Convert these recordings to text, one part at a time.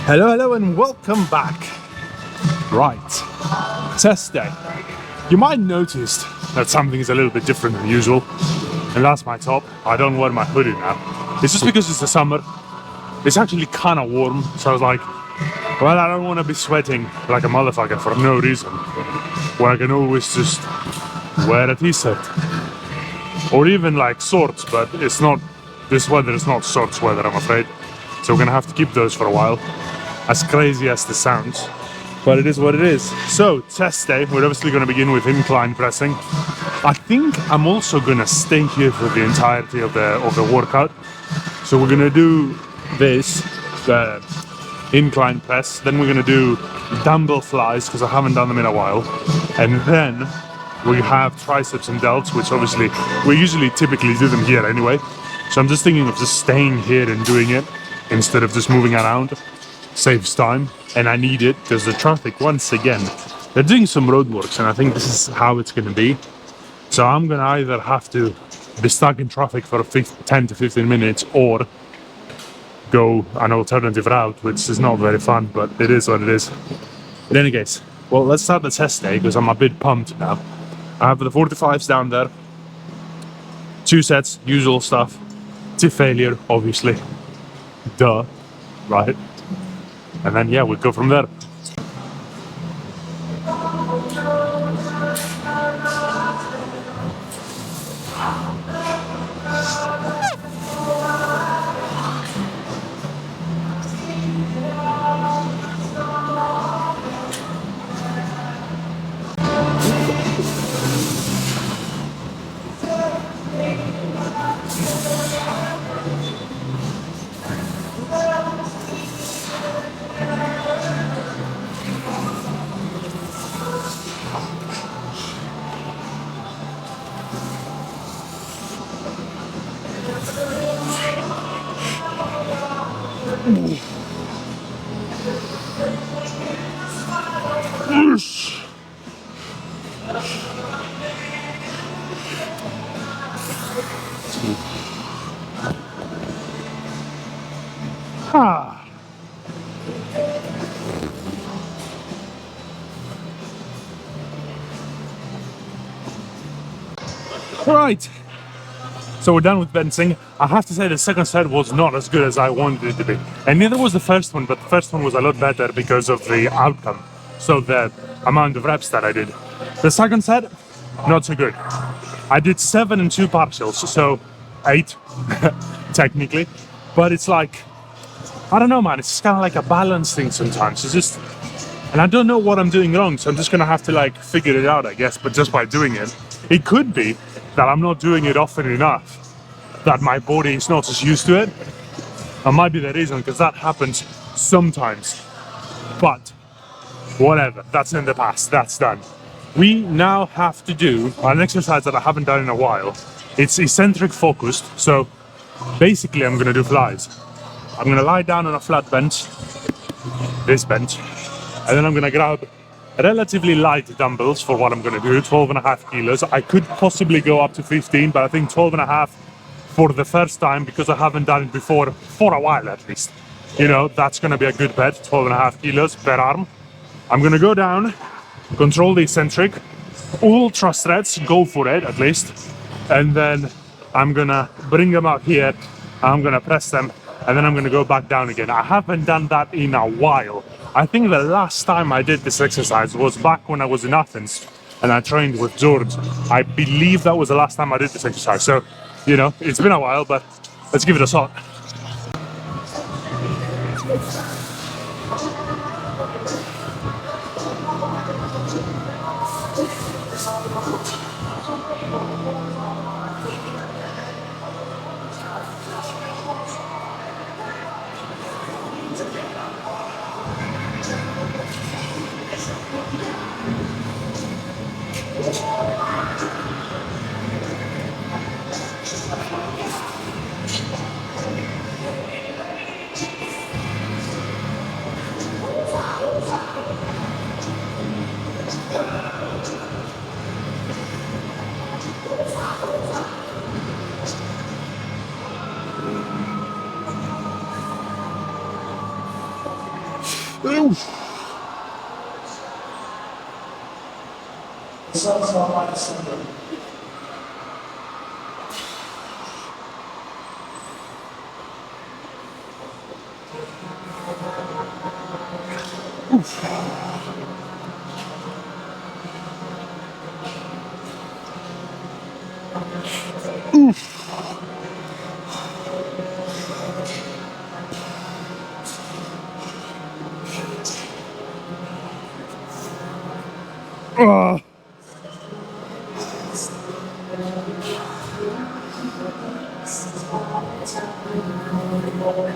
Hello and welcome back. Right, test day. You might notice that something is a little bit different than usual, and that's my top. I don't wear my hoodie now. It's just because it's the summer. It's actually kind of warm, so I was like, well, I don't want to be sweating like a motherfucker for no reason, when I can always just wear a t-shirt. Or even like shorts, but it's not, this weather is not shorts weather, I'm afraid. So we're gonna have to keep those for a while. As crazy as this sounds, but it is what it is. So, test day, we're obviously gonna begin with incline pressing. I think I'm also gonna stay here for the entirety of the workout. So we're gonna do this, the incline press, then we're gonna do dumbbell flies, because I haven't done them in a while. And then we have triceps and delts, which obviously, we usually typically do them here anyway. So I'm just thinking of just staying here and doing it, instead of just moving around. Saves time, and I need it because the traffic, once again, they're doing some roadworks, and I think this is how it's going to be. So I'm going to either have to be stuck in traffic for 10 to 15 minutes or go an alternative route, which is not very fun, but it is what it is. In any case, well, let's start the test day because I'm a bit pumped now. I have the 45s down there, 2 sets, usual stuff, to failure, obviously. Duh, right? And then, yeah, we'll go from there. Right, so we're done with benching. I have to say the second set was not as good as I wanted it to be, and neither was the first one, but the first one was a lot better because of the outcome, so the amount of reps that I did. The second set, not so good. I did 7 and 2 partials, so 8 technically, but it's like, I don't know, man, it's kind of like a balance thing sometimes. It's just, and I don't know what I'm doing wrong, so I'm just gonna have to like figure it out, I guess, but just by doing it. It could be that I'm not doing it often enough, that my body is not as used to it. That might be the reason, because that happens sometimes. But whatever, that's in the past, that's done. We now have to do an exercise that I haven't done in a while. It's eccentric focused, so basically I'm gonna do flies. I'm gonna lie down on a flat bench, this bench, and then I'm gonna grab relatively light dumbbells for what I'm gonna do, 12.5 kilos. I could possibly go up to 15, but I think 12.5 for the first time, because I haven't done it before, for a while at least. You know, that's gonna be a good bet, 12.5 kilos per arm. I'm gonna go down, control the eccentric, ultra stretch, go for it at least, and then I'm gonna bring them up here, I'm gonna press them, and then I'm gonna go back down again. I haven't done that in a while. I think the last time I did this exercise was back when I was in Athens and I trained with George. I believe that was the last time I did this exercise. So, you know, it's been a while, but let's give it a shot. Oof. Ah.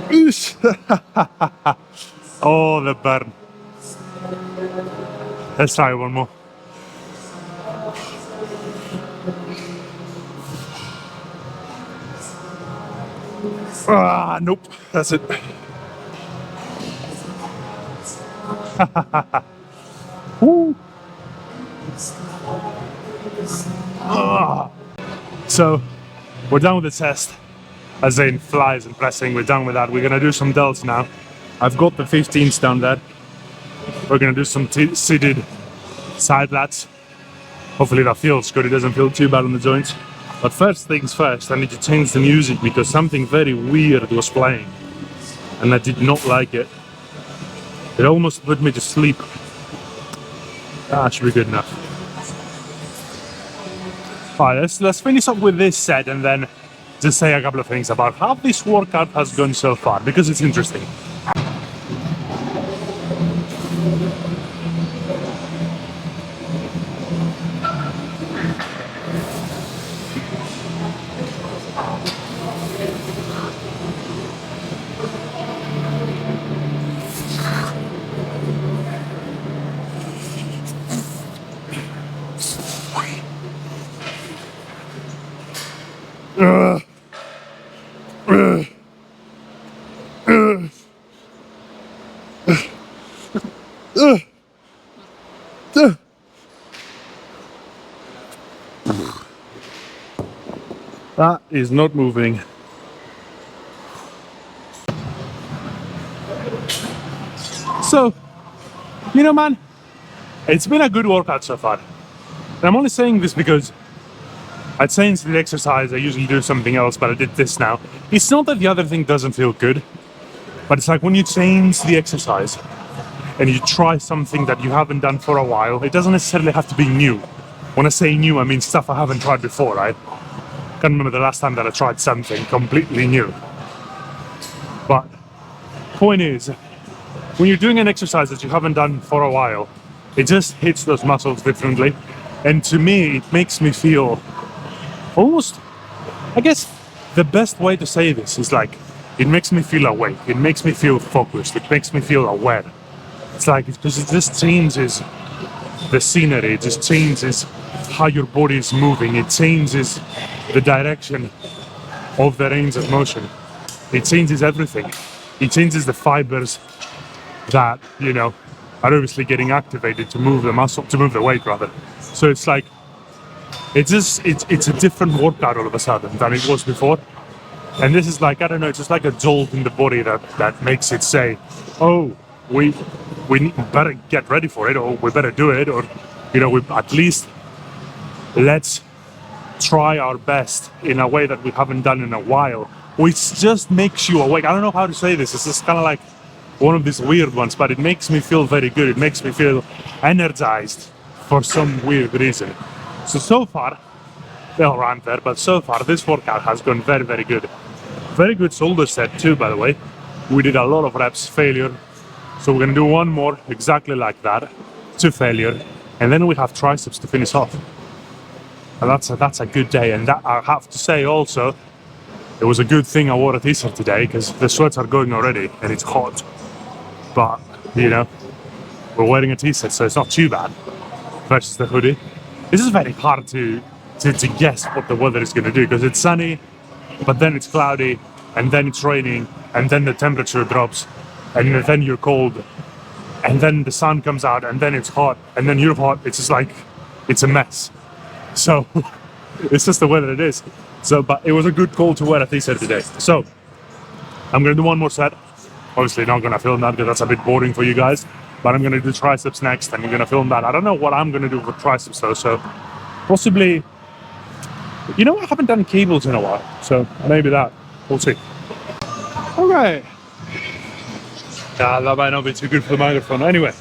Oosh. Oh, the burn. Let's try one more. Ah, nope. That's it. Woo. Ah. So, we're done with the test, as in flies and pressing. We're done with that. We're gonna do some delts now. I've got the 15s down there. We're gonna do some seated side lats. Hopefully that feels good. It doesn't feel too bad on the joints. But first things first, I need to change the music because something very weird was playing, and I did not like it. It almost put me to sleep. That should be good enough. Alright, let's finish up with this set and then just say a couple of things about how this workout has gone so far, because it's interesting. That is not moving. So, you know, man, it's been a good workout so far. And I'm only saying this because I changed the exercise. I usually do something else, but I did this now. It's not that the other thing doesn't feel good, but it's like when you change the exercise and you try something that you haven't done for a while, it doesn't necessarily have to be new. When I say new, I mean stuff I haven't tried before, right? Can't remember the last time that I tried something completely new. But point is, when you're doing an exercise that you haven't done for a while, it just hits those muscles differently. And to me, it makes me feel almost, I guess the best way to say this is like, it makes me feel awake. It makes me feel focused. It makes me feel aware. It's like, because it just changes the scenery. It just changes how your body is moving. It changes the direction of the range of motion. It changes everything. It changes the fibers that, you know, are obviously getting activated to move the muscle, to move the weight rather. So it's like, it's a different workout all of a sudden than it was before. And this is like, I don't know, it's just like a jolt in the body that makes it say, oh, we better get ready for it, or we better do it, or, you know, we at least let's try our best in a way that we haven't done in a while, which just makes you awake. I don't know how to say this. It's just kind of like one of these weird ones, but it makes me feel very good. It makes me feel energized for some weird reason. So far, they'll run there, but so far this workout has gone very, very good. Very good shoulder set too, by the way. We did a lot of reps, failure. So we're gonna do one more exactly like that, to failure, and then we have triceps to finish off. And that's a good day. And that, I have to say also, it was a good thing I wore a t-shirt today, because the sweats are going already and it's hot. But, you know, we're wearing a t-shirt, so it's not too bad versus the hoodie. This is very hard to guess what the weather is going to do, because it's sunny, but then it's cloudy, and then it's raining, and then the temperature drops, and then you're cold, and then the sun comes out, and then it's hot, and then you're hot. It's just like, it's a mess. So it's just the weather it is. So, but it was a good call to wear a t-shirt today. So I'm gonna do one more set, Obviously not gonna film that because that's a bit boring for you guys. But I'm gonna do triceps next, and we're gonna film that. I don't know what I'm gonna do for triceps though, so possibly, you know, I haven't done cables in a while, so maybe that. We'll see. Okay. That might not be too good for the microphone. Anyway,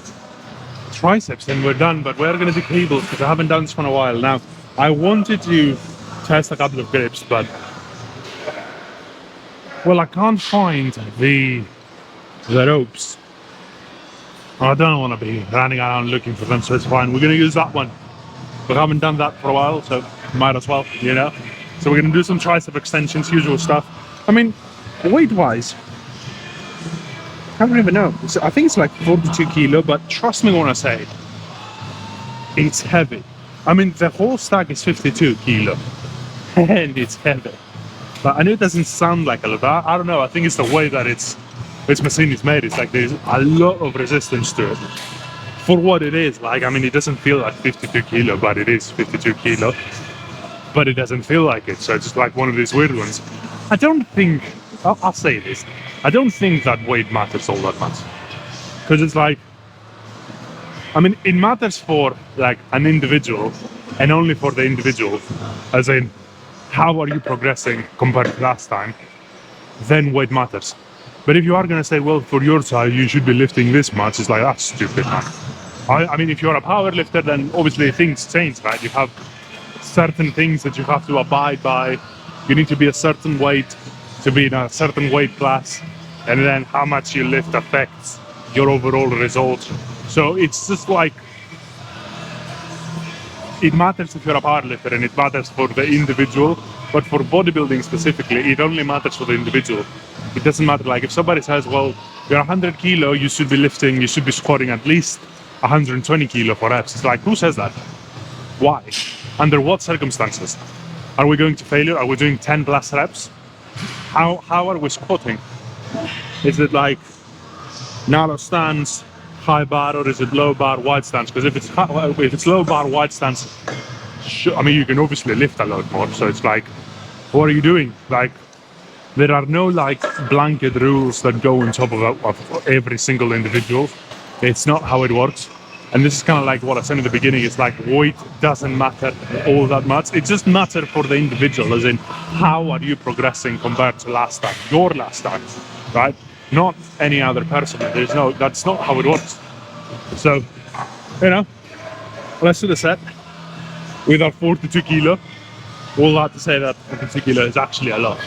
triceps, and we're done, but we're gonna do cables because I haven't done this for a while. Now, I wanted to test a couple of grips, but well, I can't find the ropes. I don't want to be running around looking for them, so it's fine. We're gonna use that one. We haven't done that for a while, so might as well, you know. So we're gonna do some tricep extensions, usual stuff. I mean, weight-wise, I don't even know. I think it's like 42 kilo, but trust me when I say it's heavy. I mean, the whole stack is 52 kilo, and it's heavy. But I know it doesn't sound like a lot. I don't know. I think it's the way that this machine is made. It's like there's a lot of resistance to it. For what it is, like, I mean, it doesn't feel like 52 kilo, but it is 52 kilo. But it doesn't feel like it, so it's just like one of these weird ones. I don't think, I'll say this, I don't think that weight matters all that much. Because it's like, I mean, it matters for like an individual, and only for the individual, as in, how are you progressing compared to last time, then weight matters. But if you are going to say, well, for your size, you should be lifting this much, it's like, that's stupid, man. I mean, if you're a power lifter, then obviously things change, right? You have certain things that you have to abide by. You need to be a certain weight to be in a certain weight class. And then how much you lift affects your overall result. So it's just like, it matters if you're a power lifter and it matters for the individual. But for bodybuilding specifically, it only matters for the individual. It doesn't matter, like if somebody says, well, you're 100 kilo, you should be lifting, you should be squatting at least 120 kilo for reps. It's like, who says that? Why? Under what circumstances? Are we going to failure? Are we doing 10 plus reps? How are we squatting? Is it like narrow stance, high bar, or is it low bar, wide stance? Because if it's low bar, wide stance, I mean, you can obviously lift a lot more. So it's like, what are you doing? Like, there are no like blanket rules that go on top of every single individual. It's not how it works. And this is kind of like what I said in the beginning. It's like weight doesn't matter all that much. It just matters for the individual, as in how are you progressing compared to last time, your last time, right? Not any other person. That's not how it works. So, you know, let's do the set with our 42 kilo. All that to say that 42 kilo is actually a lot.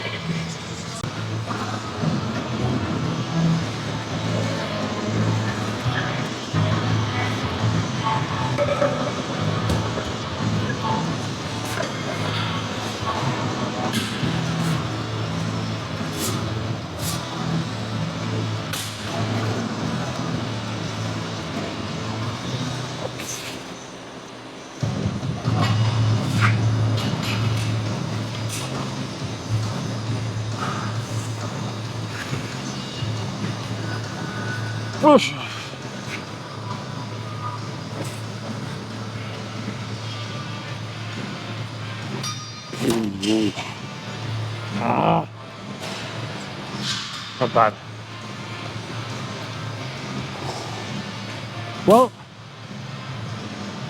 Push. Not bad. Well,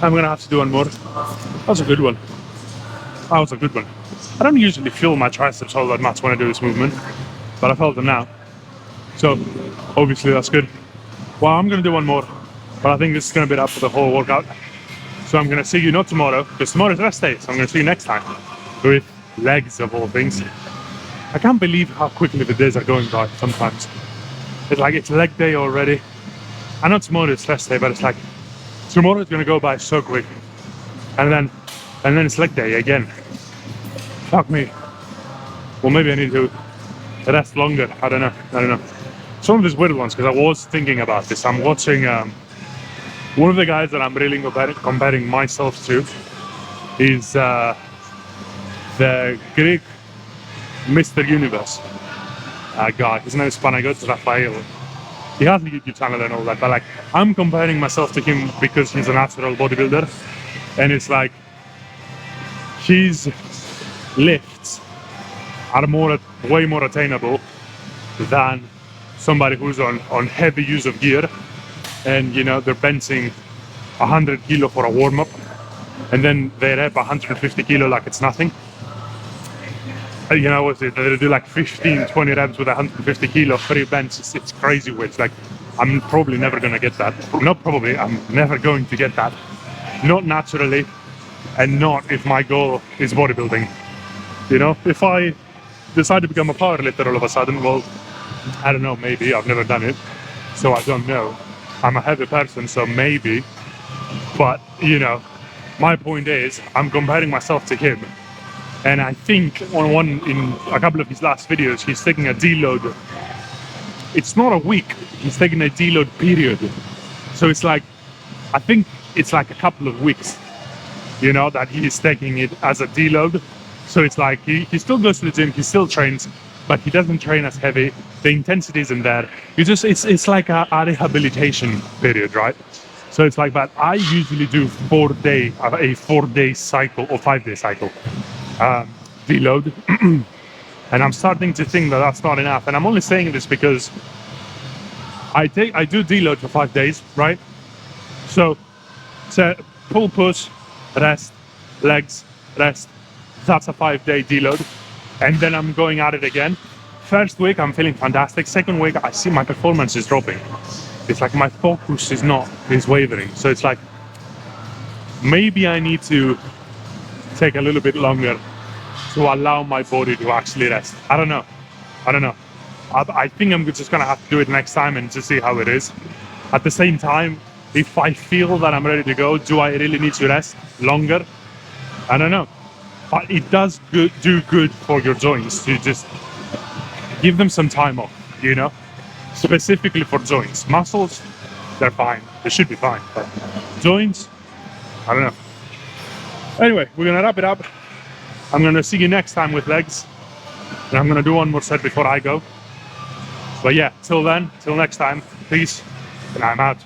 I'm gonna have to do one more. That was a good one. That was a good one. I don't usually feel my triceps all that much when I do this movement, but I felt them now. So, obviously that's good. Well, I'm gonna do one more, but I think this is gonna be up for the whole workout. So I'm gonna see you not tomorrow, because tomorrow's rest day, so I'm gonna see you next time with legs of all things. I can't believe how quickly the days are going by sometimes. It's like it's leg day already. I know tomorrow is rest day, but it's like tomorrow is gonna go by so quick. And then it's leg day again. Fuck me. Well, maybe I need to rest longer. I don't know. Some of these weird ones, because I was thinking about this. I'm watching one of the guys that I'm really comparing myself to is the Greek Mr. Universe guy. His name is Panayotis Raphael. He has a YouTube channel and all that, but like I'm comparing myself to him because he's a natural bodybuilder, and it's like his lifts are way more attainable than somebody who's on heavy use of gear, and you know they're benching 100 kilo for a warm-up, and then they rep 150 kilo like it's nothing. You know, what they do like 15, 20 reps with 150 kilo free bench. It's crazy weights. Like, I'm probably never gonna get that. Not probably, I'm never going to get that. Not naturally, and not if my goal is bodybuilding. You know, if I decide to become a powerlifter all of a sudden, well, I don't know, maybe. I've never done it, so I don't know. I'm a heavy person, so maybe. But, you know, my point is, I'm comparing myself to him. And I think in a couple of his last videos, he's taking a deload. It's not a week, he's taking a deload period. So it's like, I think it's like a couple of weeks, you know, that he's taking it as a deload. So it's like, he still goes to the gym, he still trains, but he doesn't train as heavy. The intensity isn't there. It's like a rehabilitation period, right? So it's like, but I usually do a 4-day cycle or 5-day cycle. Deload, and I'm starting to think that that's not enough. And I'm only saying this because I do deload for 5 days, right? So pull, push, rest, legs, rest. That's a 5-day deload, and then I'm going at it again. First week I'm feeling fantastic. Second week I see my performance is dropping. It's like my focus is wavering. So it's like maybe I need to take a little bit longer to allow my body to actually rest. I don't know. I think I'm just gonna have to do it next time and just see how it is. At the same time, if I feel that I'm ready to go, do I really need to rest longer? I don't know. But it does do good for your joints to just give them some time off, you know? Specifically for joints. Muscles, they're fine. They should be fine. But joints, I don't know. Anyway, we're gonna wrap it up. I'm gonna see you next time with legs, and I'm gonna do one more set before I go. But yeah, till then, till next time, peace, and I'm out.